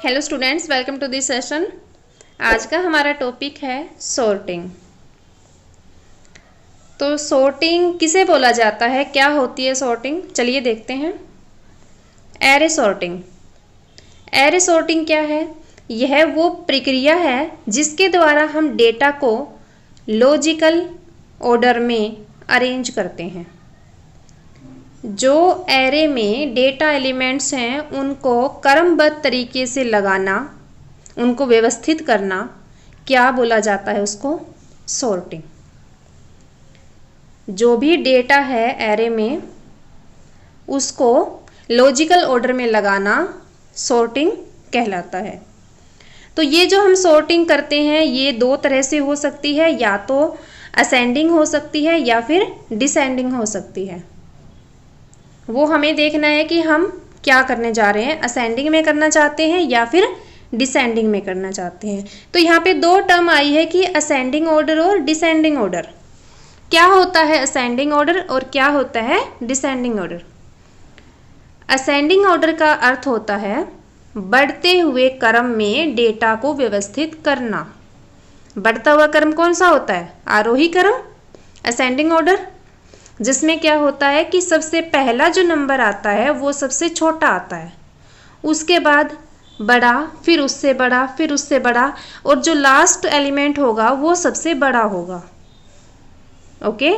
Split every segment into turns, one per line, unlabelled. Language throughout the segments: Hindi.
Hello students, welcome to this session. आज का हमारा टॉपिक है सॉर्टिंग। तो सॉर्टिंग किसे बोला जाता है, क्या होती है सॉर्टिंग, चलिए देखते हैं। Array sorting. एरे सॉर्टिंग क्या है? यह वो प्रक्रिया है जिसके द्वारा हम डेटा को लॉजिकल ऑर्डर में अरेंज करते हैं। जो एरे में डेटा एलिमेंट्स हैं उनको क्रमबद्ध तरीके से लगाना, उनको व्यवस्थित करना, क्या बोला जाता है? उसको सॉर्टिंग। जो भी डेटा है एरे में उसको लॉजिकल ऑर्डर में लगाना सॉर्टिंग कहलाता है। तो ये जो हम सॉर्टिंग करते हैं ये दो तरह से हो सकती है, या तो असेंडिंग हो सकती है या फिर डिसेंडिंग हो सकती है। वो हमें देखना है कि हम क्या करने जा रहे हैं, असेंडिंग में करना चाहते हैं या फिर डिसेंडिंग में करना चाहते हैं। तो यहाँ पे दो टर्म आई है कि असेंडिंग ऑर्डर और डिसेंडिंग ऑर्डर। क्या होता है असेंडिंग ऑर्डर और क्या होता है डिसेंडिंग ऑर्डर? असेंडिंग ऑर्डर का अर्थ होता है बढ़ते हुए क्रम में डेटा को व्यवस्थित करना। बढ़ता हुआ क्रम कौन सा होता है? आरोही क्रम, असेंडिंग ऑर्डर, जिसमें क्या होता है कि सबसे पहला जो नंबर आता है वो सबसे छोटा आता है, उसके बाद बड़ा, फिर उससे बड़ा, फिर उससे बड़ा, और जो लास्ट एलिमेंट होगा वो सबसे बड़ा होगा। ओके,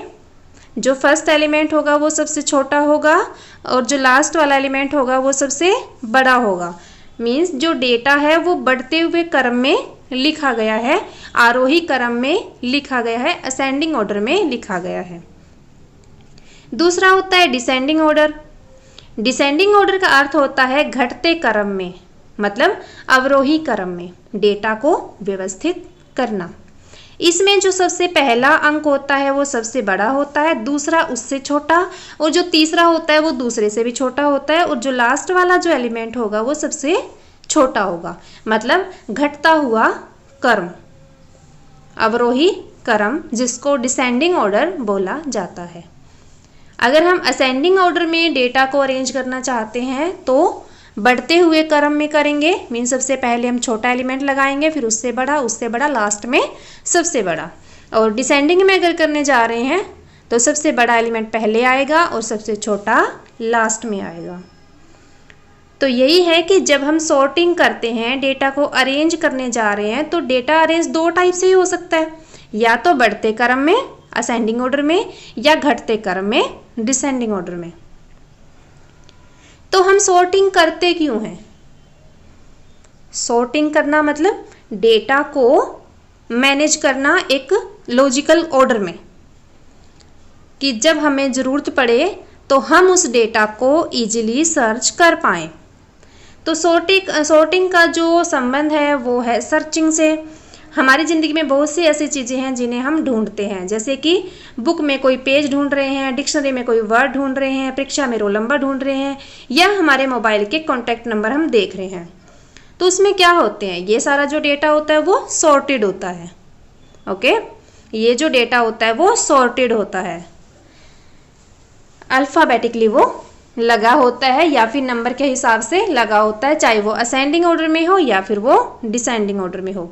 जो फर्स्ट एलिमेंट होगा वो सबसे छोटा होगा और जो लास्ट वाला एलिमेंट होगा वो सबसे बड़ा होगा। मीन्स जो डेटा है वो बढ़ते हुए क्रम में लिखा गया है, आरोही क्रम में लिखा गया है, असेंडिंग ऑर्डर में लिखा गया है। दूसरा होता है डिसेंडिंग ऑर्डर। डिसेंडिंग ऑर्डर का अर्थ होता है घटते क्रम में, मतलब अवरोही क्रम में डेटा को व्यवस्थित करना। इसमें जो सबसे पहला अंक होता है वो सबसे बड़ा होता है, दूसरा उससे छोटा, और जो तीसरा होता है वो दूसरे से भी छोटा होता है, और जो लास्ट वाला जो एलिमेंट होगा वो सबसे छोटा होगा। मतलब घटता हुआ क्रम, अवरोही क्रम, जिसको डिसेंडिंग ऑर्डर बोला जाता है। अगर हम असेंडिंग ऑर्डर में डेटा को अरेंज करना चाहते हैं तो बढ़ते हुए क्रम में करेंगे। मीन सबसे पहले हम छोटा एलिमेंट लगाएंगे, फिर उससे बड़ा, लास्ट में सबसे बड़ा। और डिसेंडिंग में अगर करने जा रहे हैं तो सबसे बड़ा एलिमेंट पहले आएगा और सबसे छोटा लास्ट में आएगा। तो यही है कि जब हम सॉर्टिंग करते हैं, डेटा को अरेंज करने जा रहे हैं, तो डेटा अरेंज दो टाइप से ही हो सकता है, या तो बढ़ते क्रम में असेंडिंग ऑर्डर में, या घटते क्रम में डिसेंडिंग ऑर्डर में। तो हम सॉर्टिंग करते क्यों हैं? सॉर्टिंग करना मतलब डेटा को मैनेज करना एक लॉजिकल ऑर्डर में, कि जब हमें ज़रूरत पड़े तो हम उस डेटा को इजीली सर्च कर पाएँ। तो सॉर्टिंग का जो संबंध है वो है सर्चिंग से। हमारी ज़िंदगी में बहुत सी ऐसी चीज़ें हैं जिन्हें हम ढूंढते हैं, जैसे कि बुक में कोई पेज ढूंढ रहे हैं, डिक्शनरी में कोई वर्ड ढूंढ रहे हैं, परीक्षा में रोल नंबर ढूंढ रहे हैं, या हमारे मोबाइल के कॉन्टैक्ट नंबर हम देख रहे हैं। तो उसमें क्या होते हैं, ये सारा जो डेटा होता है वो सॉर्टेड होता है। ओके, ये जो डेटा होता है वो सॉर्टेड होता है, अल्फ़ाबेटिकली वो लगा होता है या फिर नंबर के हिसाब से लगा होता है, चाहे वो असेंडिंग ऑर्डर में हो या फिर वो डिसेंडिंग ऑर्डर में हो।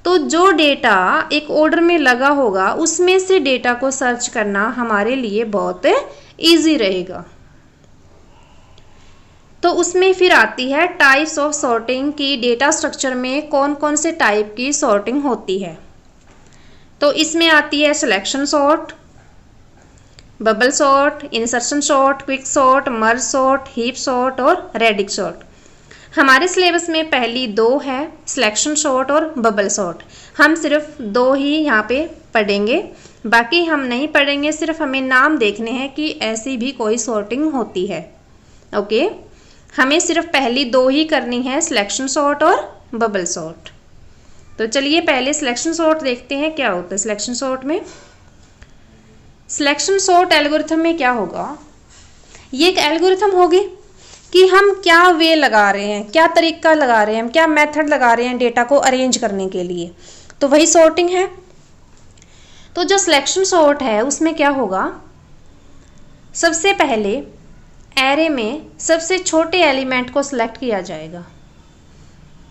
तो जो डेटा एक ऑर्डर में लगा होगा उसमें से डेटा को सर्च करना हमारे लिए बहुत इजी रहेगा। तो उसमें फिर आती है टाइप्स ऑफ सॉर्टिंग की, डेटा स्ट्रक्चर में कौन कौन से टाइप की सॉर्टिंग होती है। तो इसमें आती है selection sort, bubble sort, insertion sort, quick sort, merge sort, heap sort और रेडिक्स सॉर्ट। हमारे सिलेबस में पहली दो है, सिलेक्शन सॉर्ट और बबल सॉर्ट। हम सिर्फ दो ही यहाँ पे पढ़ेंगे, बाकी हम नहीं पढ़ेंगे, सिर्फ हमें नाम देखने हैं कि ऐसी भी कोई सॉर्टिंग होती है। ओके, हमें सिर्फ पहली दो ही करनी है, सिलेक्शन सॉर्ट और बबल सॉर्ट। तो चलिए पहले सिलेक्शन सॉर्ट देखते हैं क्या होता है। सिलेक्शन सॉर्ट में, सिलेक्शन सॉर्ट एल्गोरिथम में क्या होगा, ये एक एल्गोरिथम होगी कि हम क्या वे लगा रहे हैं, क्या तरीका लगा रहे हैं, हम क्या मेथड लगा रहे हैं डेटा को अरेंज करने के लिए, तो वही सॉर्टिंग है। तो जो सिलेक्शन सॉर्ट है उसमें क्या होगा, सबसे पहले एरे में सबसे छोटे एलिमेंट को सिलेक्ट किया जाएगा।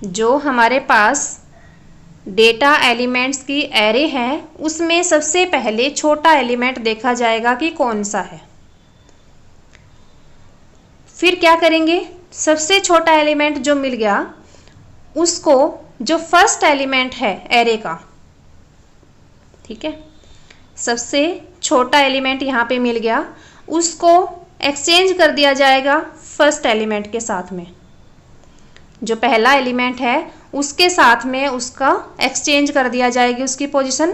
जो हमारे पास डेटा एलिमेंट्स की एरे है उसमें सबसे पहले छोटा एलिमेंट देखा जाएगा कि कौन सा है। फिर क्या करेंगे, सबसे छोटा एलिमेंट जो मिल गया उसको, जो फर्स्ट एलिमेंट है एरे का, ठीक है, सबसे छोटा एलिमेंट यहाँ पे मिल गया, उसको एक्सचेंज कर दिया जाएगा फर्स्ट एलिमेंट के साथ में। जो पहला एलिमेंट है उसके साथ में उसका एक्सचेंज कर दिया जाएगी उसकी पोजीशन।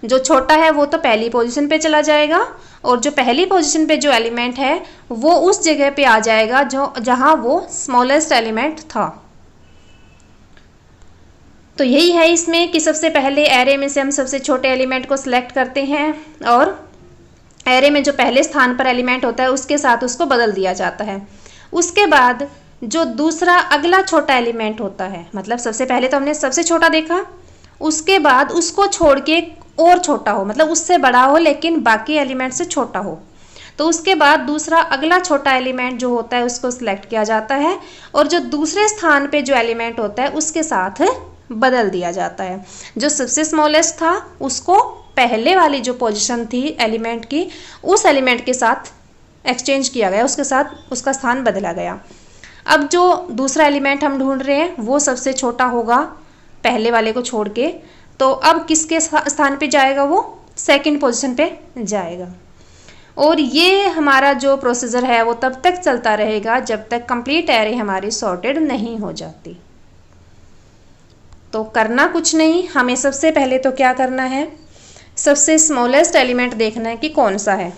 जो छोटा है वो तो पहली पोजीशन पे चला जाएगा और जो पहली पोजीशन पे जो एलिमेंट है वो उस जगह पे आ जाएगा जो जहां वो स्मॉलेस्ट एलिमेंट था। तो यही है इसमें कि सबसे पहले एरे में से हम सबसे छोटे एलिमेंट को सिलेक्ट करते हैं और एरे में जो पहले स्थान पर एलिमेंट होता है उसके साथ उसको बदल दिया जाता है। उसके बाद जो दूसरा अगला छोटा एलिमेंट होता है, मतलब सबसे पहले तो हमने सबसे छोटा देखा, उसके बाद उसको छोड़ के और छोटा हो, मतलब उससे बड़ा हो लेकिन बाकी एलिमेंट से छोटा हो, तो उसके बाद दूसरा अगला छोटा एलिमेंट जो होता है उसको सिलेक्ट किया जाता है और जो दूसरे स्थान पे जो एलिमेंट होता है उसके साथ बदल दिया जाता है। जो सबसे स्मॉलेस्ट था उसको पहले वाली जो पोजीशन थी एलिमेंट की उस एलिमेंट के साथ एक्सचेंज किया गया, उसके साथ उसका स्थान बदला गया। अब जो दूसरा एलिमेंट हम ढूंढ रहे हैं वो सबसे छोटा होगा पहले वाले को छोड़ के, तो अब किसके स्थान पे जाएगा, वो सेकंड पोजीशन पे जाएगा। और ये हमारा जो प्रोसीजर है वो तब तक चलता रहेगा जब तक कंप्लीट एरे हमारी सॉर्टेड नहीं हो जाती। तो करना कुछ नहीं, हमें सबसे पहले तो क्या करना है, सबसे स्मॉलेस्ट एलिमेंट देखना है कि कौन सा है।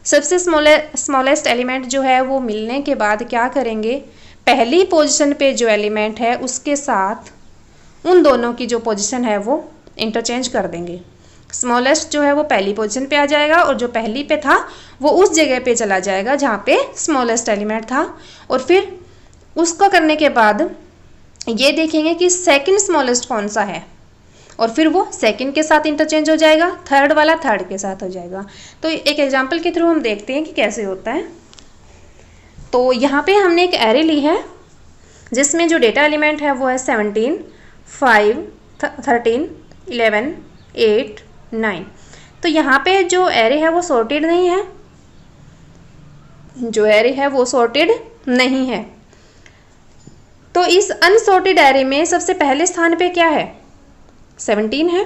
सबसे स्मॉलेस्ट एलिमेंट जो है वो मिलने के बाद क्या करेंगे, पहली पोजीशन पे जो एलिमेंट है उसके साथ उन दोनों की जो पोजीशन है वो इंटरचेंज कर देंगे। स्मॉलेस्ट जो है वो पहली पोजीशन पे आ जाएगा और जो पहली पे था वो उस जगह पे चला जाएगा जहाँ पे स्मॉलेस्ट एलिमेंट था। और फिर उसको करने के बाद ये देखेंगे कि सेकंड स्मॉलेस्ट कौन सा है और फिर वो सेकंड के साथ इंटरचेंज हो जाएगा, थर्ड वाला थर्ड के साथ हो जाएगा। तो एक एग्जांपल के थ्रू हम देखते हैं कि कैसे होता है। तो यहाँ पे हमने एक एरे ली है जिसमें जो डेटा एलिमेंट है वो है 17, 5, 13, 11, 8, 9। तो यहाँ पे जो एरे है वो सॉर्टेड नहीं है, जो एरे है वो सॉर्टेड नहीं है। तो इस अनसॉर्टेड एरे में सबसे पहले स्थान पे क्या है, 17 है,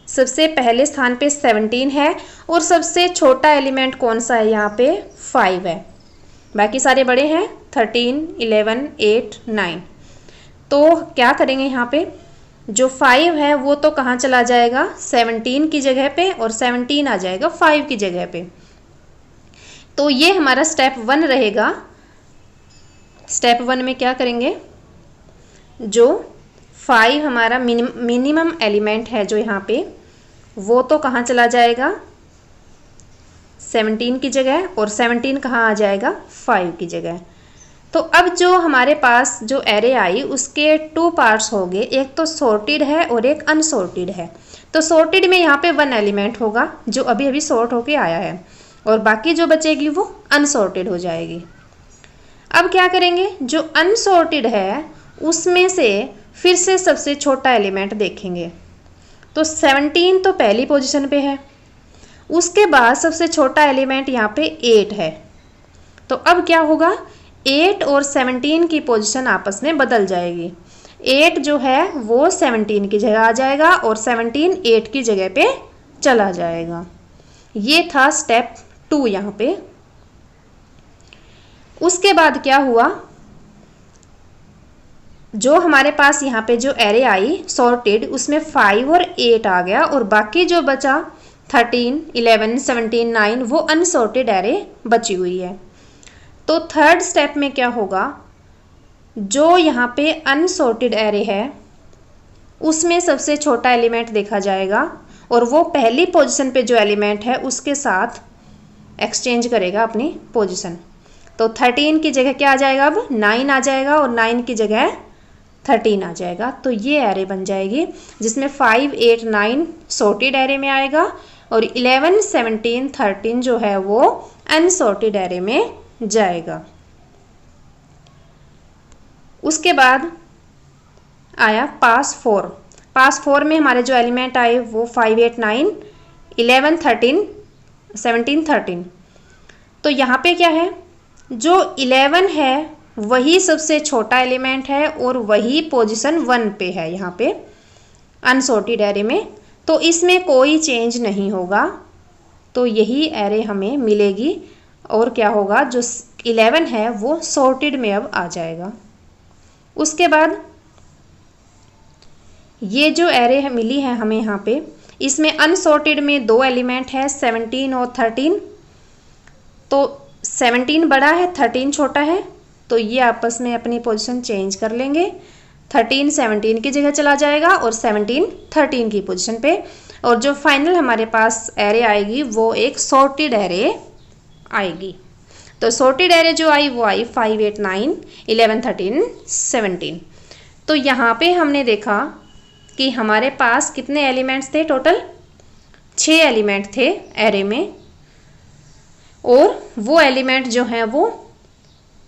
सबसे पहले स्थान पे 17 है और सबसे छोटा एलिमेंट कौन सा है यहाँ पे, 5 है। बाकी सारे बड़े हैं 13, 11, 8, 9। तो क्या करेंगे, यहाँ पे जो 5 है वो तो कहाँ चला जाएगा, 17 की जगह पे, और 17 आ जाएगा 5 की जगह पे। तो ये हमारा स्टेप 1 रहेगा। स्टेप 1 में क्या करेंगे, जो 5 हमारा मिनिमम एलिमेंट है जो यहाँ पे, वो तो कहाँ चला जाएगा, 17 की जगह, और 17 कहाँ आ जाएगा, 5 की जगह। तो अब जो हमारे पास जो एरे आई उसके 2 पार्ट्स हो गए, एक तो सॉर्टेड है और एक अनसॉर्टेड है। तो सॉर्टेड में यहाँ पे 1 एलिमेंट होगा जो अभी अभी सॉर्ट होके आया है और बाकी जो बचेगी वो अनसॉर्टेड हो जाएगी। अब क्या करेंगे, जो अनसॉर्टेड है उसमें से फिर से सबसे छोटा एलिमेंट देखेंगे। तो 17 तो पहली पोजीशन पे है, उसके बाद सबसे छोटा एलिमेंट यहाँ पे 8 है। तो अब क्या होगा, 8 और 17 की पोजीशन आपस में बदल जाएगी। 8 जो है वो 17 की जगह आ जाएगा और 17 8 की जगह पे चला जाएगा। ये था स्टेप 2 यहाँ पे। उसके बाद क्या हुआ, जो हमारे पास यहाँ पे जो एरे आई सॉर्टेड उसमें 5 और 8 आ गया और बाकी जो बचा 13, 11, 17, 9 वो अनसॉर्टेड एरे बची हुई है। तो थर्ड स्टेप में क्या होगा, जो यहाँ पे अनसॉर्टेड एरे है उसमें सबसे छोटा एलिमेंट देखा जाएगा और वो पहली पोजीशन पे जो एलिमेंट है उसके साथ एक्सचेंज करेगा अपनी पोजीशन। तो 13 की जगह क्या आ जाएगा, अब 9 आ जाएगा और 9 की जगह 13 आ जाएगा। तो ये एरे बन जाएगी जिसमें 5, 8, 9 सॉर्टेड एरे में आएगा और 11, 17, 13 जो है वो अनसॉर्टेड एरे में जाएगा। उसके बाद आया पास 4। पास 4 में हमारे जो एलिमेंट आए वो 5, 8, 9, 11, 13, 17, 13। तो यहाँ पे क्या है, जो 11 है वही सबसे छोटा एलिमेंट है और वही पोजीशन 1 पे है यहाँ पे अनसॉर्टेड एरे में, तो इसमें कोई चेंज नहीं होगा। तो यही एरे हमें मिलेगी और क्या होगा, जो 11 है वो सॉर्टेड में अब आ जाएगा। उसके बाद ये जो एरे मिली है हमें यहाँ पे, इसमें अनसॉर्टेड में 2 एलिमेंट है 17 और 13। तो 17 बड़ा है 13 छोटा है, तो ये आपस में अपनी पोजीशन चेंज कर लेंगे। 13 17 की जगह चला जाएगा और 17 13 की पोजीशन पे, और जो फाइनल हमारे पास एरे आएगी वो एक सॉर्टेड एरे आएगी। तो सॉर्टेड एरे जो आई वो आई 5, 8, 9, 11, 13, 17। तो यहाँ पे हमने देखा कि हमारे पास कितने एलिमेंट्स थे, टोटल 6 एलिमेंट थे एरे में, और वो एलिमेंट जो हैं वो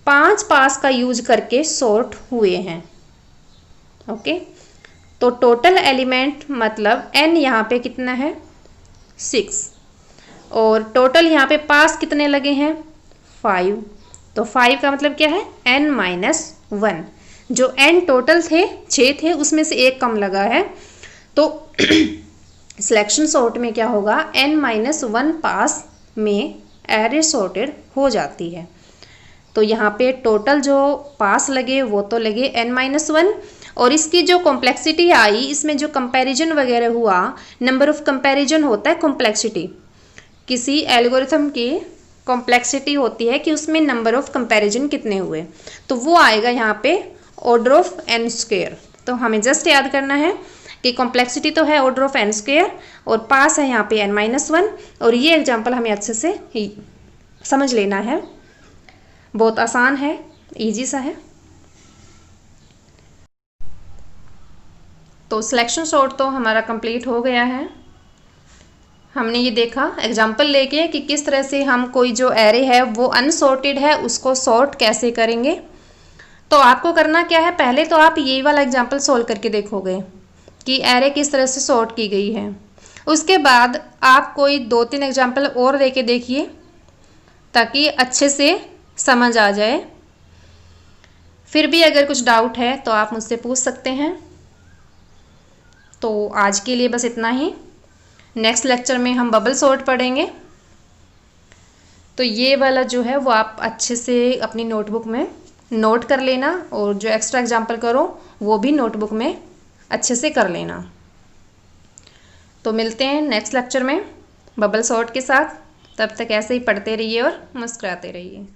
5 पास का यूज करके सॉर्ट हुए हैं। ओके, तो टोटल एलिमेंट मतलब n यहाँ पे कितना है 6, और टोटल यहाँ पे पास कितने लगे हैं 5। तो 5 का मतलब क्या है n-1। जो n टोटल थे 6 थे, उसमें से एक कम लगा है, तो सिलेक्शन सॉर्ट में क्या होगा, n-1 पास में एरे सॉर्टेड हो जाती है। तो यहाँ पे टोटल जो पास लगे वो तो लगे n-1, और इसकी जो कॉम्प्लेक्सिटी आई, इसमें जो कंपैरिजन वगैरह हुआ, नंबर ऑफ कंपैरिजन होता है कॉम्प्लेक्सिटी। किसी एल्गोरिथम की कॉम्प्लेक्सिटी होती है कि उसमें नंबर ऑफ कंपैरिजन कितने हुए, तो वो आएगा यहाँ पे ऑर्डर ऑफ n²। तो हमें जस्ट याद करना है कि कॉम्प्लेक्सिटी तो है ऑर्डर ऑफ n² और पास है यहाँ पे n-1, और ये एग्जाम्पल हमें अच्छे से समझ लेना है, बहुत आसान है, इजी सा है। तो सिलेक्शन सॉर्ट तो हमारा कंप्लीट हो गया है। हमने ये देखा एग्जाम्पल लेके कि किस तरह से हम कोई जो एरे है वो अनसॉर्टेड है उसको सॉर्ट कैसे करेंगे। तो आपको करना क्या है, पहले तो आप ये वाला एग्जाम्पल सॉल्व करके देखोगे कि एरे किस तरह से सॉर्ट की गई है। उसके बाद आप कोई 2-3 एग्जाम्पल और दे के देखिए ताकि अच्छे से समझ आ जाए। फिर भी अगर कुछ डाउट है तो आप मुझसे पूछ सकते हैं। तो आज के लिए बस इतना ही। नेक्स्ट लेक्चर में हम बबल सॉर्ट पढ़ेंगे। तो ये वाला जो है वो आप अच्छे से अपनी नोटबुक में नोट कर लेना, और जो एक्स्ट्रा एग्जाम्पल करो वो भी नोटबुक में अच्छे से कर लेना। तो मिलते हैं नेक्स्ट लेक्चर में बबल सॉर्ट के साथ। तब तक ऐसे ही पढ़ते रहिए और मुस्कुराते रहिए।